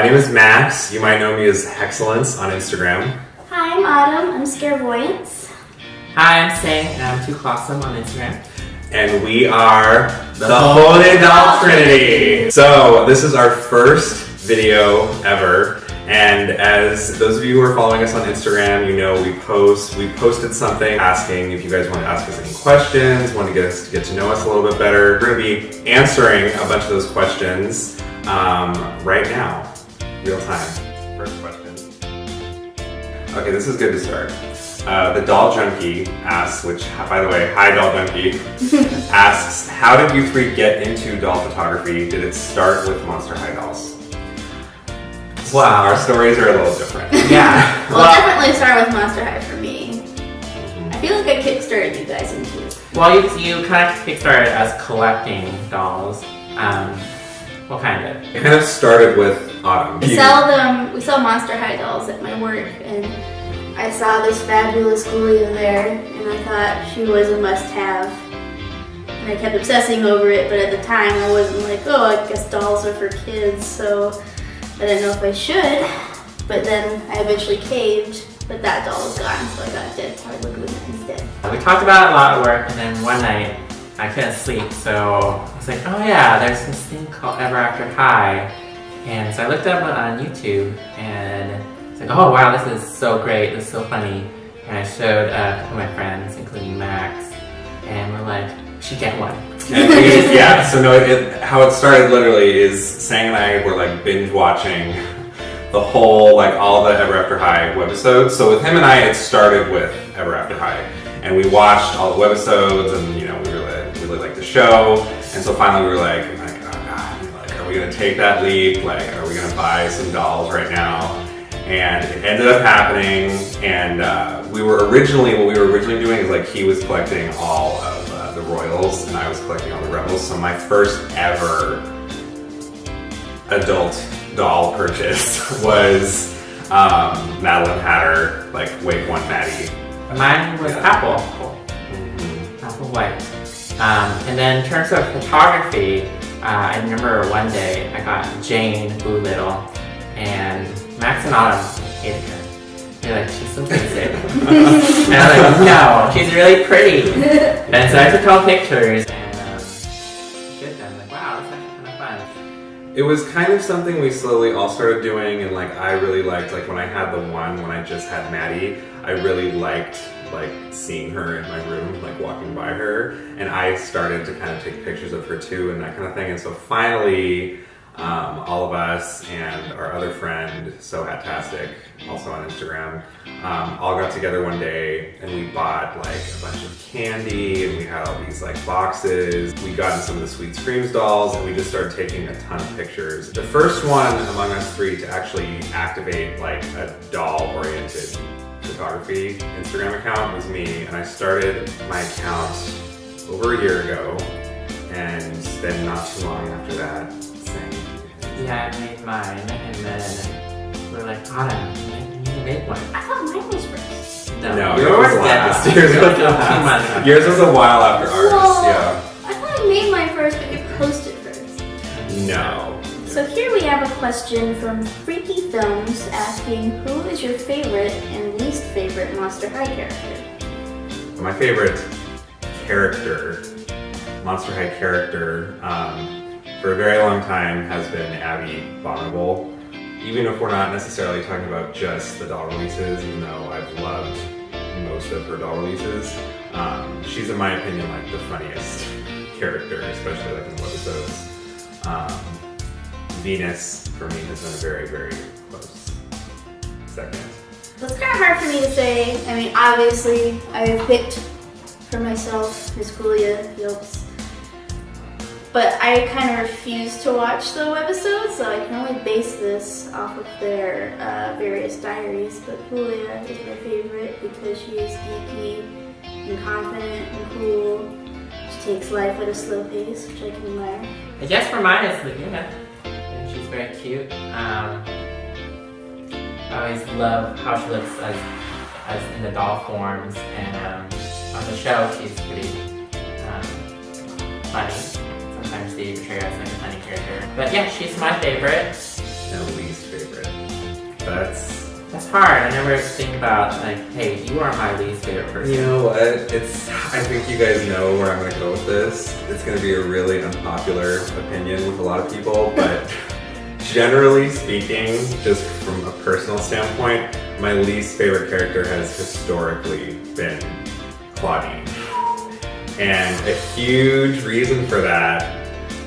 name is Max. You might know me as Hexcellence on Instagram. Hi, I'm Autumn. I'm Scarevoyance. Hi, I'm Say, and I'm Too Clawsome on Instagram. And we are the Holy Doll Trinity. So this is our first video ever. And as those of you who are following us on Instagram, you know we posted something asking if you guys want to ask us any questions, want to get to know us a little bit better. We're going to be answering a bunch of those questions right now, real time. First question. Okay, this is good to start. The Doll Junkie asks, which, by the way, hi Doll Junkie, asks, how did you three get into doll photography? Did it start with Monster High dolls? Wow. Our stories are a little different. Yeah. Well, definitely start with Monster High for me. I feel like I kickstarted you guys into it. Well, you kind of kickstarted us collecting dolls. What kind of? It kind of started with Autumn. We sell Monster High dolls at my work, and I saw this fabulous Julia there, and I thought she was a must-have. And I kept obsessing over it, but at the time I wasn't like, oh, I guess dolls are for kids, so I didn't know if I should. But then I eventually caved, but that doll was gone, so I got Dead Hard Lagoon instead. We talked about it a lot at work, and then one night I couldn't sleep, so I was like, oh yeah, there's this thing called Ever After High. And so I looked up on YouTube, and it's like, oh wow, this is so great, this is so funny. And I showed a couple of my friends, including Max, and we're like, we should get one. And how it started literally is Sang and I were like binge watching the whole, like all the Ever After High webisodes. So with him and I, it started with Ever After High. And we watched all the webisodes, and you know, we really liked the show. And so finally we were like, oh god, like, are we gonna take that leap? Like, are we gonna buy some dolls right now? And it ended up happening, and what we were originally doing is like he was collecting all of the Royals and I was collecting all the Rebels. So my first ever adult doll purchase was Madeline Hatter, like Wave 1 Maddie. Mine was Apple. Apple White. And then in terms of photography, I remember one day I got Jane Doolittle, and Max and Autumn hated her. They're like, she's so basic. And I'm like, no, she's really pretty. And so I took all pictures and did them. Like, wow, that's actually kind of fun. It was kind of something we slowly all started doing, and like I really liked, like when I had when I just had Maddie, I really liked like seeing her in my room, like walking by her, and I started to kind of take pictures of her too and that kind of thing. And so finally, all of us and our other friend, So Hattastic, also on Instagram, all got together one day and we bought like a bunch of candy, and we had all these like boxes. We got in some of the Sweet Screams dolls, and we just started taking a ton of pictures. The first one among us three to actually activate like a doll-oriented photography Instagram account was me, and I started my account over a year ago, and then not too long after that, Yeah, I made mine, and then we're like, Autumn, you made one. I thought mine was first. No, yours was last. Yours was a while after ours. Well, yeah. I thought I made mine first, but you posted first. No. So here we have a question from Freaky Films asking, who is your favorite and least favorite Monster High character? My favorite character, Monster High character, for a very long time has been Abby Abominable. Even if we're not necessarily talking about just the doll releases, even though I've loved most of her doll releases, she's in my opinion like the funniest character, especially like in the webisodes. Venus for me has been a very, very close second. Well, it's kind of hard for me to say. I mean, obviously I picked for myself Miss Julia Yelps. But I kind of refuse to watch the webisodes, so I can only base this off of their various diaries. But Julia is my favorite because she is geeky and confident and cool. She takes life at a slow pace, which I can admire. I guess for mine it's Laguna. She's very cute. I always love how she looks as in the doll forms, and on the show she's pretty funny. Sometimes they portray her as like a funny character. But yeah, she's my favorite. and least favorite. That's hard. I never think about like, hey, you are my least favorite person. You know what? I think you guys know where I'm gonna go with this. It's gonna be a really unpopular opinion with a lot of people, but generally speaking, just from a personal standpoint, my least favorite character has historically been Claudine. And a huge reason for that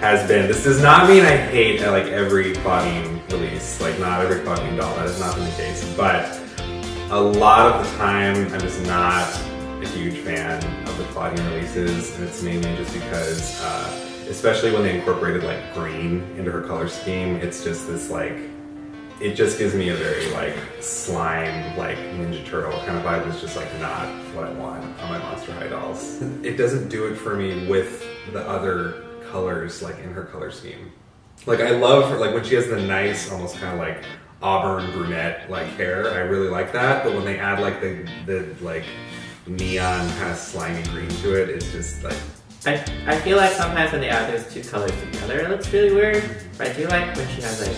has been, this does not mean I hate like every Claudine release, like not every Claudine doll, that has not been the case, but a lot of the time I'm just not a huge fan of the Claudine releases, and it's mainly just because, especially when they incorporated like green into her color scheme, it's just this like, it just gives me a very like slime, like Ninja Turtle kind of vibe. It's just like not what I want on my Monster High dolls. It doesn't do it for me with the other colors like in her color scheme. Like I love her, like when she has the nice, almost kind of like auburn brunette like hair, I really like that. But when they add like the like neon kind of slimy green to it, it's just like, I feel like sometimes when they add those two colors together, it looks really weird. But I do like when she has like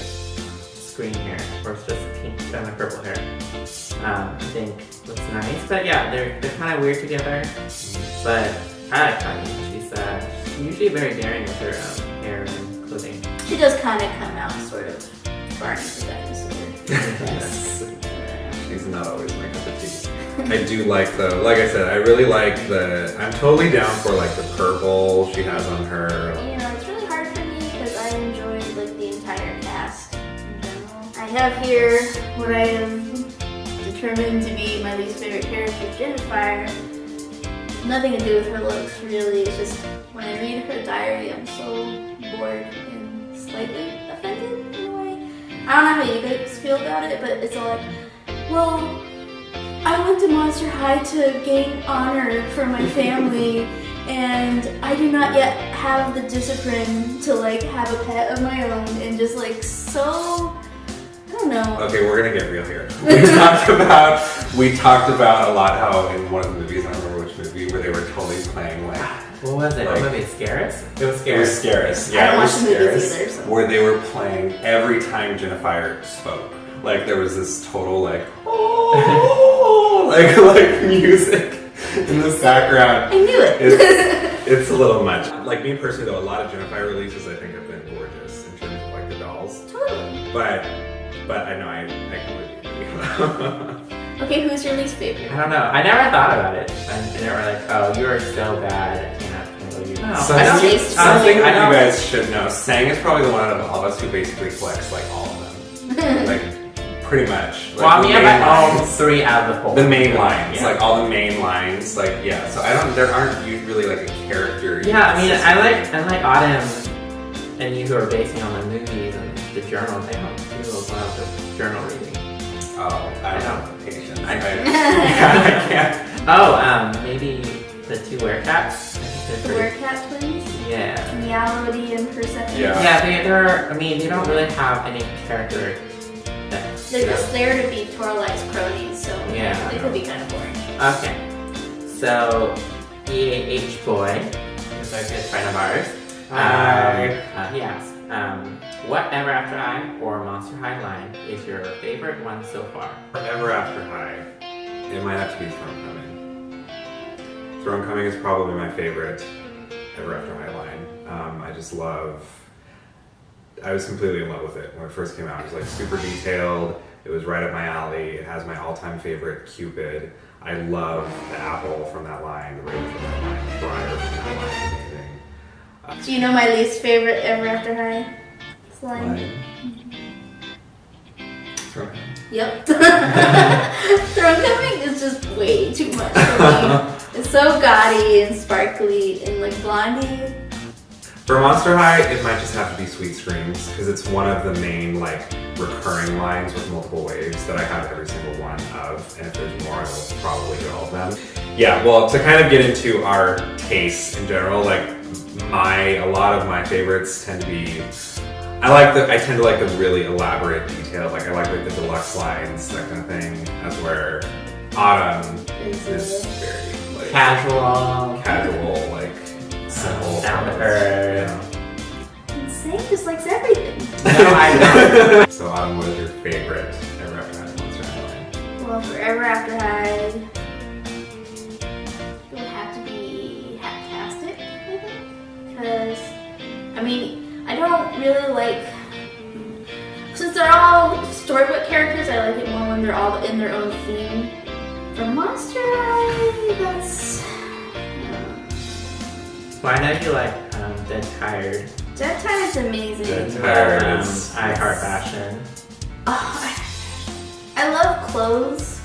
green hair, or it's just pink and like purple hair. I think looks nice. But yeah, they're kind of weird together. But I like Claudine. She's usually very daring with her hair and clothing. She does kind of come out sort of Barney the dinosaur. yes. She's not always my cup of tea. I do like though, like I said, I really like I'm totally down for like the purple she has on her. You know, it's really hard for me because I enjoyed like the entire cast in general. I have here what I have determined to be my least favorite character, Jennifer. Nothing to do with her looks really, it's just when I read her diary I'm so bored and slightly offended in a way. I don't know how you guys feel about it, but it's all like, well, I went to Monster High to gain honor for my family, and I do not yet have the discipline to like have a pet of my own, and just like so, I don't know. Okay, we're gonna get real here. We talked about a lot how in one of the movies, I don't remember which movie, where they were totally playing like, what was it? Like, what movie? Scarce? It was it Scarce. was Scarce. I Yeah, don't it was watch the movies Scarce, either, so. where they were playing every time Jennifer spoke. Like there was this total like, oh, like music in the background. I knew it. It's a little much. Like me personally though, a lot of Jennifer releases I think have been gorgeous in terms of like the dolls. Totally. But I know I completely agree. Okay, who's your least favorite? I don't know. I never thought about it. I never like, oh, you are so bad. I cannot handle you. No, So I don't think. something I that don't- you guys should know. Sang is probably the one out of all of us who basically collects like all of them. Like pretty much. Like, Well, I mean, the I main bet all lines. 3 out of the 4. The main lines, Yeah. like all the main lines, like yeah. So there aren't really like a character. you Yeah, I can mean, associate. I like Autumn and you who are basing on the movies and the journals. I don't do a lot of the journal reading. Oh, I I don't know. have patience. I- I can't. Oh, maybe the 2 werecats. I think The they're pretty. Werecat twins? Yeah. Meowity and Persephone? Yeah. Yeah, they're. I mean, they don't really have any character. That, They're just there to be Torlight's cronies, so Yeah. they could be kind of boring. Okay. So, EAH Boy is a good friend of ours. He asked, what Ever After High or Monster High line is your favorite one so far? Ever After High. It might have to be Throne Coming. Throne Coming is probably my favorite Ever After High line. I just love. I was completely in love with it when it first came out. It was like super detailed. It was right up my alley. It has my all-time favorite Cupid. I love the apple from that line, the raven from that line, the briar from that line, amazing. Do you know my least favorite Ever After High slime? Throne Coming. Yep. Throne Coming is just way too much for me. It's so gaudy and sparkly and like Blondie. For Monster High, it might just have to be Sweet Screams because it's one of the main like recurring lines with multiple waves that I have every single one of, and if there's more, I will probably get all of them. Yeah, well, to kind of get into our tastes in general, like a lot of my favorites tend to be. I tend to like the really elaborate detail. Like I like the deluxe lines, that kind of thing. That's where Autumn is very like Casual. casual, like simple, down to colors, earth. you know. Insane Zane just likes everything. No, I don't. So Autumn, what is your favorite Ever After High Monster High line? Well, for Ever After High, it would have to be Hacktastic, I think. Because, I mean, I don't really like, since they're all storybook characters, I like it more when they're all in their own theme. For Monster High, that's... Well, I know you like Dead Tired. Dead Tired's amazing. Dead Tired Tired is- I Heart Fashion. Oh, I love clothes.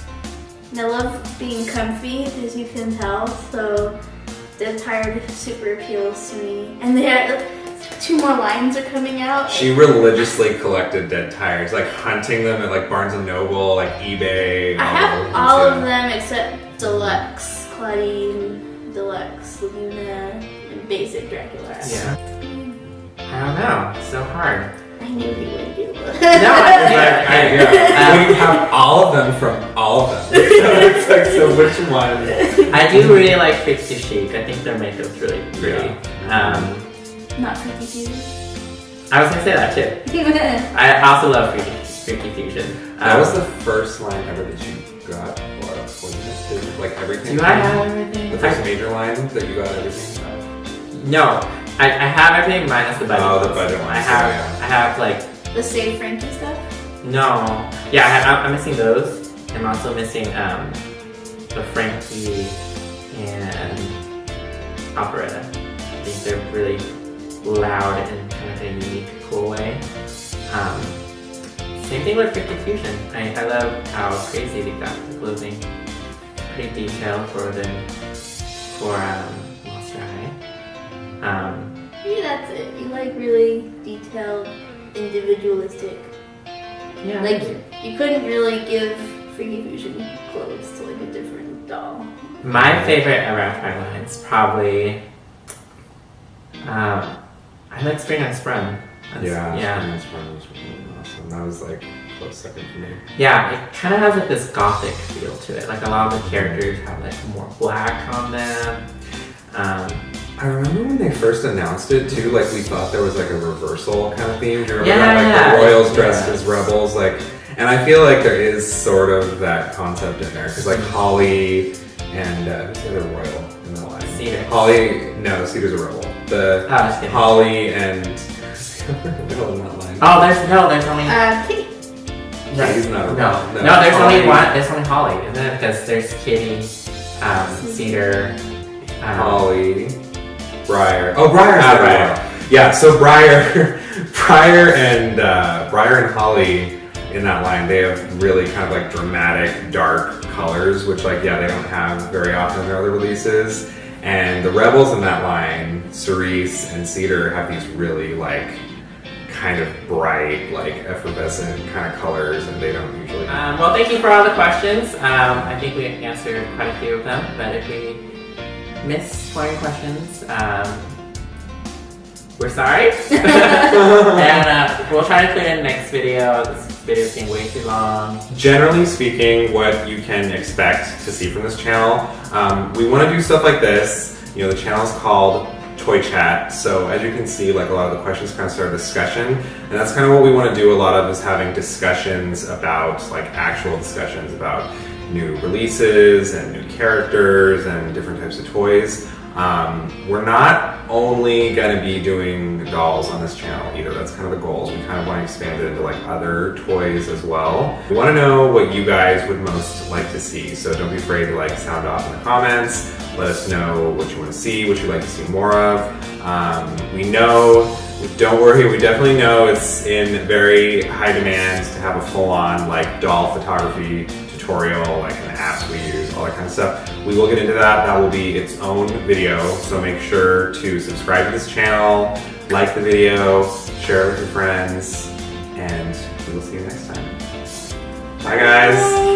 And I love being comfy, as you can tell. So Dead Tired super appeals to me. And they have 2 more lines are coming out. She religiously collected Dead Tires, like hunting them at like Barnes and Noble, like eBay. I have all of them except Deluxe, Claudine, Deluxe, Laguna, and Basic Dracula. Yeah. I don't know. It's so hard. I knew he would do it. No, I We have all of them from all of them. It's like, so which one? I do really like Pixie Chic. I think their makeup's really pretty. Not Freaky Fusion. I was gonna say that too. I also love Freaky Fusion. That was the first line ever that you got for this, like everything. Do I have everything? The first major line that you got everything of? No, I have everything minus the budget. Oh, the ones. budget ones, I have yeah. I have like The Save Frankie stuff? no. Yeah, I'm missing those. I'm also missing the Frankie and Operetta. I think they're really loud in kind of a unique, cool way. Same thing with Freaky Fusion. I love how crazy they got the clothing. Pretty detailed for Monster High. Maybe that's it. You like really detailed, individualistic. Yeah. Like, you couldn't really give Freaky Fusion clothes to like a different doll. My favorite Ever After High line is probably I like Spring on Sprung. Yeah. Yeah. Spring was really awesome. That was like close second for me. Yeah, it kind of has like this gothic feel to it. Like a lot of the characters have like more black on them. I remember when they first announced it too, like we thought there was like a reversal kind of theme. Do you remember Yeah, that? Like yeah. the royals dressed Yeah. as rebels, like, and I feel like there is sort of that concept in there because like Holly and who's the other royal in the line? Cedar. Holly, no, Cedar's a rebel. The Oh, just kidding. Holly and middle in that line. Oh, there's only Kitty. He's not a no, rebel. no, there's Holly- only one. There's only Holly, isn't it? Because there's Kitty, Cedar, Holly, Briar. Oh, Briar's Ah, the Briar. royal. Yeah, so Briar and Holly in that line, they have really kind of like dramatic, dark colors, which like, yeah, they don't have very often in their other releases. And the rebels in that line, Cerise and Cedar, have these really like kind of bright, like effervescent kind of colors, and they don't usually. well, thank you for all the questions. I think we answered quite a few of them, but if we missed one of your questions, we're sorry. And we'll try to clear in the next video. This video's getting way too long. Generally speaking, what you can expect to see from this channel, we want to do stuff like this. You know, the channel's called Toy Chat, so as you can see, like a lot of the questions kind of start a discussion, and that's kind of what we want to do a lot of, is having discussions about, like actual discussions about new releases and new characters and different types of toys. We're not only going to be doing dolls on this channel either. That's kind of the goals. We kind of want to expand it into like other toys as well. We want to know what you guys would most like to see, so don't be afraid to like sound off in the comments. Let us know what you want to see, what you'd like to see more of. We know, don't worry, we definitely know it's in very high demand to have a full-on like doll photography tutorial, like an apps we use, all that kind of stuff. We will get into that. That will be its own video, so make sure to subscribe to this channel, like the video, share it with your friends, and we will see you next time. Bye guys! Bye.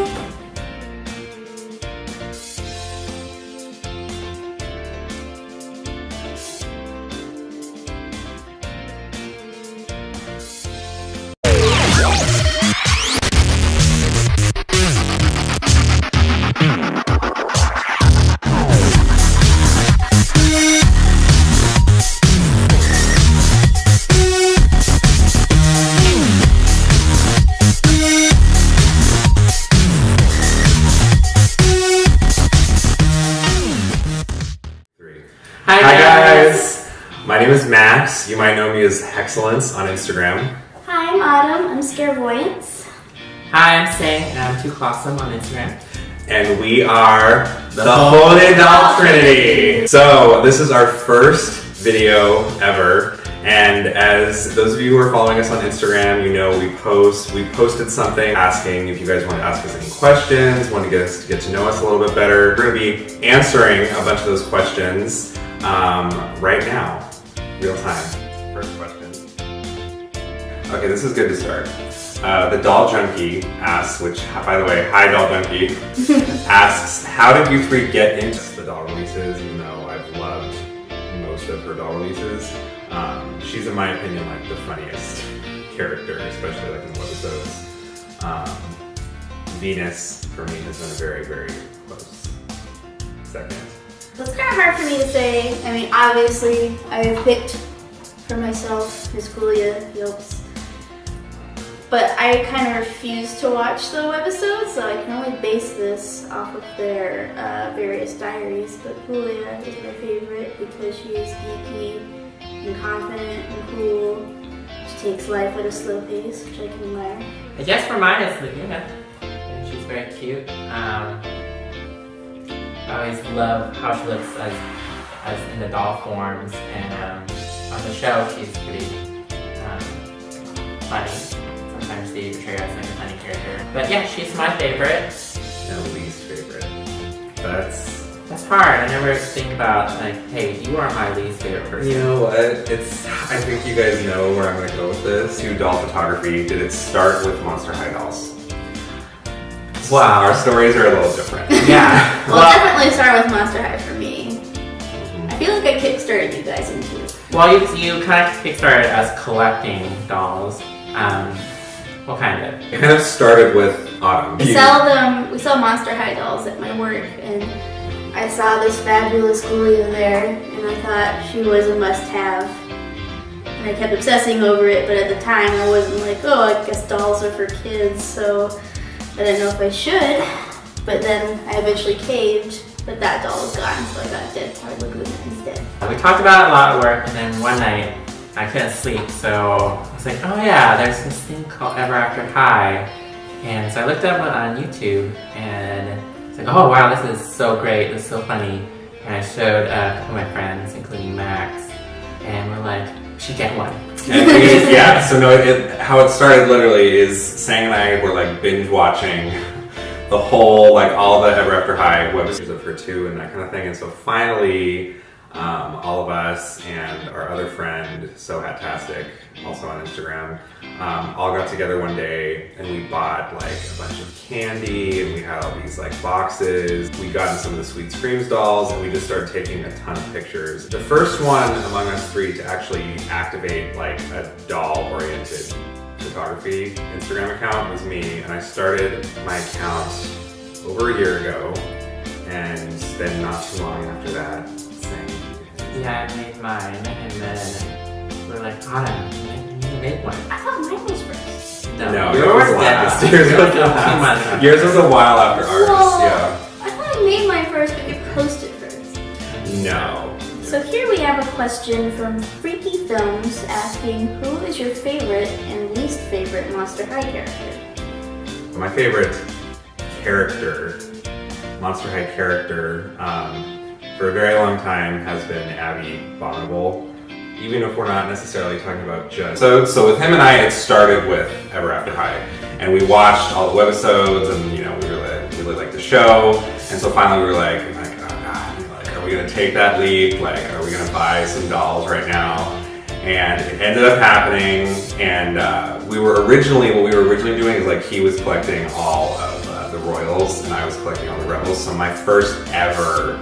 name is Max. You might know me as Hexcellence on Instagram. Hi, I'm Autumn. I'm Scarevoyance. Hi, I'm Sing, and I'm Too Clawsome on Instagram. And we are the Holy Doll Trinity. So this is our first video ever. And as those of you who are following us on Instagram, you know we posted something asking if you guys want to ask us any questions, want to get to know us a little bit better. We're going to be answering a bunch of those questions right now, real time. First question. Okay, this is good to start. The Doll Junkie asks, which, by the way, hi Doll Junkie, asks, how did you three get into the doll releases, even though I've loved most of her doll releases? She's, in my opinion, like the funniest character, especially like in the webisodes. Venus, for me, has been a very, very close second. Well, it's kind of hard for me to say. I mean, obviously, I picked for myself Miss Julia Yelps. But I kind of refuse to watch the webisodes, so I can only base this off of their various diaries. But Julia is my favorite because she is geeky and confident and cool. She takes life at a slow pace, which I can admire. I guess for mine is Laguna. And she's very cute. I always love how she looks as in the doll forms, and on the show she's pretty funny. Sometimes they portray her as like a funny character. But yeah, she's my favorite. And least favorite. That's hard. I never think about like, hey, you are my least favorite person. You know what? I think you guys know where I'm gonna go with this. To doll photography, did it start with Monster High dolls? Wow. Our stories are a little different. Yeah. Well, definitely start with Monster High for me. I feel like I kickstarted you guys into it. Well, you kind of kickstarted us collecting dolls. What kind of? It kind of started with Autumn. We sell Monster High dolls at my work, and I saw this fabulous Julia there, and I thought she was a must-have. And I kept obsessing over it, but at the time I wasn't like, oh, I guess dolls are for kids, so I didn't know if I should. But then I eventually caved, but that doll was gone, so I got Dead Hard Laguna instead. We talked about it a lot at work, and then one night I couldn't sleep, so I was like, oh yeah, there's this thing called Ever After High. And so I looked up on YouTube, and it's like, oh wow, this is so great, this is so funny. And I showed a couple of my friends, including Max, and we're like, we should get one. And yeah, so no, how it started literally is Sang and I were like binge watching the whole, like all the Ever After High websites of her too and that kind of thing. And so finally, all of us and our other friend, So Hattastic, also on Instagram, all got together one day and we bought like a bunch of candy and we had all these like boxes. We got in some of the Sweet Screams dolls and we just started taking a ton of pictures. The first one among us three to actually activate like a doll-oriented photography Instagram account was me, and I started my account over a year ago, and then not too long after that, Sang. Yeah, I made mine, and then we're like, Autumn, you made one. I thought mine was first. No, yours yours was was last. last. Yours was 2 months. last. Yours was a while after ours, Whoa. yeah. I thought I made mine first, but you posted first. No. So here we have a question from Freaky Films asking, who is your favorite and least favorite Monster High character? My favorite character, Monster High character, for a very long time has been Abby Abominable. Even if we're not necessarily talking about just... So with him and I, it started with Ever After High. And we watched all the webisodes and, you know, we really liked the show. And so finally we were like, oh God, you know, like, are we gonna take that leap? Like, are we gonna buy some dolls right now? And it ended up happening. And what we were originally doing is like, he was collecting all of the Royals and I was collecting all the Rebels. So my first ever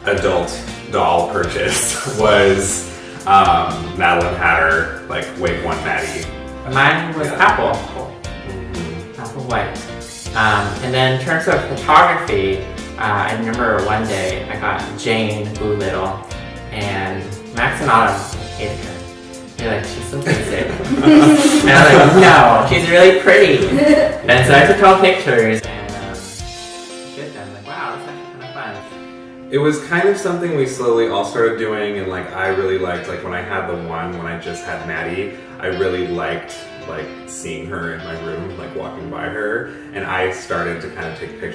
adult doll purchase was Madeline Hatter, like Wave 1 Maddie. Mine was Apple. Apple White. And then in terms of photography, I remember one day I got Jane Doolittle, and Max and Autumn hated her. They're like, she's so basic. And I was like, no, she's really pretty. And so I took all pictures and did them. Like, wow, that's actually kind of fun. It was kind of something we slowly all started doing, and like I really liked, like when I had the one when I just had Maddie, I really liked like seeing her in my room, like walking by her, and I started to kind of take pictures